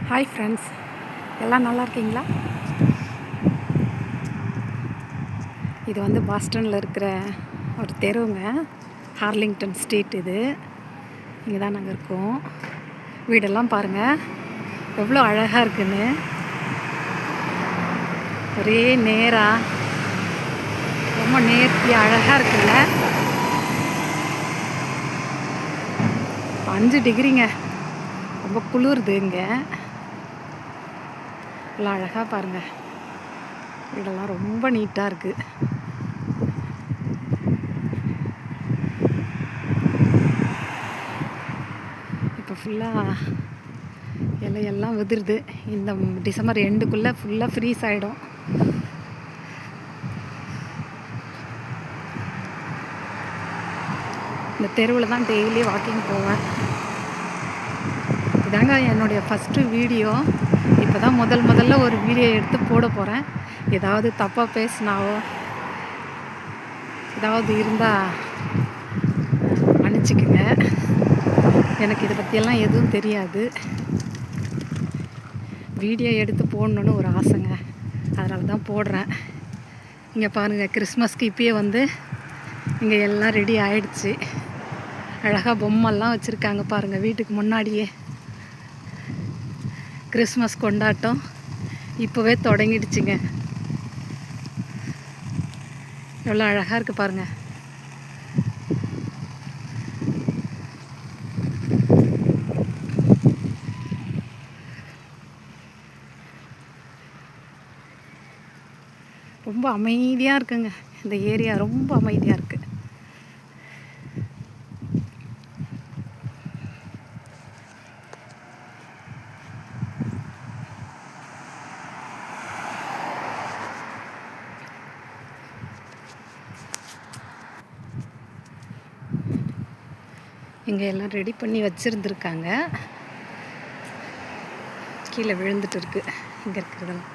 Hi friends, எல்லாம் நல்லா இருக்கீங்களா? இது வந்து பாஸ்டனில் இருக்கிற ஒரு தெருவுங்க, ஹார்லிங்டன் ஸ்ட்ரீட். இது இங்கே தான் நாங்கள் இருக்கோம். வீடெல்லாம் பாருங்கள் எவ்வளோ அழகாக இருக்குன்னு. ஒரே நேராக ரொம்ப நேர்த்தியாக அழகாக இருக்குல்ல. 5 டிகிரிங்க, ரொம்ப குளிருது இங்கே. எல்லாம் அழகாக பாருங்கள், வீடெல்லாம் ரொம்ப நீட்டாக இருக்குது. இப்போ ஃபுல்லாக இலையெல்லாம் உதிருது. இந்த டிசம்பர் எண்டுக்குள்ளே ஃபுல்லாக ஃப்ரீஸ் ஆகிடும். இந்த தெருவில் தான் டெய்லி வாக்கிங் போவேன். இதாங்க என்னுடைய ஃபஸ்ட்டு வீடியோ. இப்போ தான் முதல்ல ஒரு வீடியோ எடுத்து போட போகிறேன். ஏதாவது தப்பாக பேசினாவோ ஏதாவது இருந்தால் மன்னிச்சிக்குங்க. எனக்கு இதை பற்றியெல்லாம் எதுவும் தெரியாது. வீடியோ எடுத்து போடணுன்னு ஒரு ஆசைங்க, அதனால தான் போடுறேன். இங்கே பாருங்கள், கிறிஸ்மஸ்க்கு இப்பயே வந்து இங்கே எல்லாம் ரெடி ஆகிடுச்சு. அழகாக பொம்மைலாம் வச்சுருக்காங்க பாருங்கள். வீட்டுக்கு முன்னாடியே கிறிஸ்மஸ் கொண்டாட்டம் இப்போவே தொடங்கிடுச்சுங்க. எவ்வளோ அழகாக இருக்குது பாருங்கள். ரொம்ப அமைதியாக இருக்குங்க. இந்த ஏரியா ரொம்ப அமைதியாக இருக்குது. இங்கே எல்லாம் ரெடி பண்ணி வச்சுருந்துருக்காங்க. கீழே விழுந்துட்டு இருக்கு இங்கே இருக்கிறதெல்லாம்.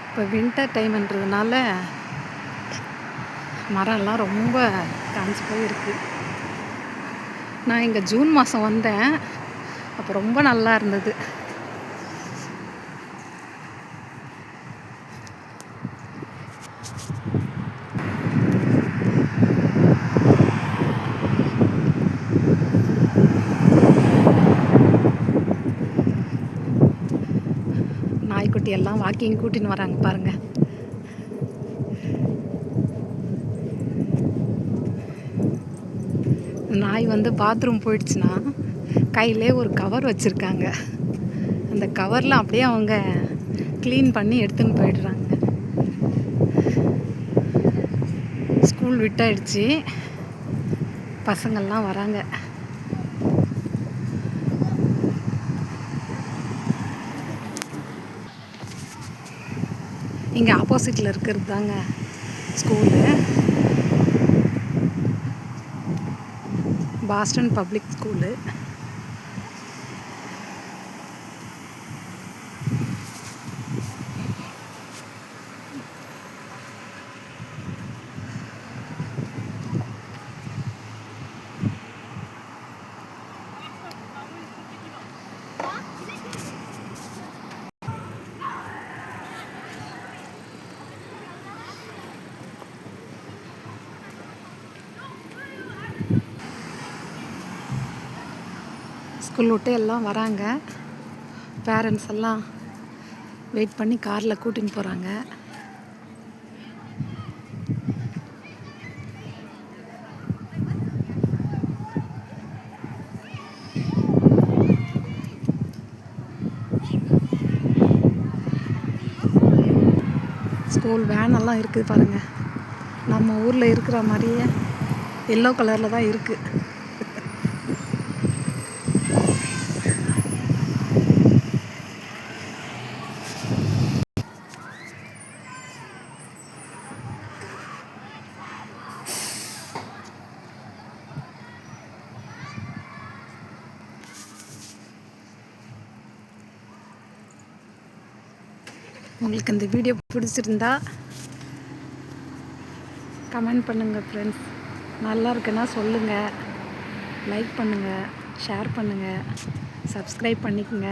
இப்போ வின்டர் டைம்ன்றதுனால மரம்லாம் ரொம்ப காஞ்சி போய் இருக்குது. நான் இங்கே ஜூன் மாதம் வந்தேன், அப்போ ரொம்ப நல்லா இருந்தது. நாய்க்குட்டி எல்லாம் வாக்கிங் கூட்டின்னு வராங்க பாருங்கள். நாய் வந்து பாத்ரூம் போயிடுச்சுன்னா கையிலே ஒரு கவர் வச்சுருக்காங்க. அந்த கவரில் அப்படியே அவங்க க்ளீன் பண்ணி எடுத்துன்னு போயிடுறாங்க. ஸ்கூல் விட்டாயிடுச்சு, பசங்கள்லாம் வராங்க. இங்கே ஆப்போசிட்டில் இருக்கிறது தாங்க school, Boston public school. School விட்டு எல்லாம் வராங்க. பேரண்ட்ஸ் எல்லாம் வெயிட் பண்ணி காரில் கூட்டின்னு போகிறாங்க. ஸ்கூல் வேன் எல்லாம் இருக்குது பாருங்கள். நம்ம ஊரில் இருக்கிற மாதிரியே எல்லோ கலரில் தான் இருக்குது. உங்களுக்கு இந்த வீடியோ பிடிச்சிருந்தா கமெண்ட் பண்ணுங்கள் ஃப்ரெண்ட்ஸ். நல்லா இருக்குன்னா சொல்லுங்கள். லைக் பண்ணுங்கள், ஷேர் பண்ணுங்கள், சப்ஸ்கிரைப் பண்ணிக்கோங்க.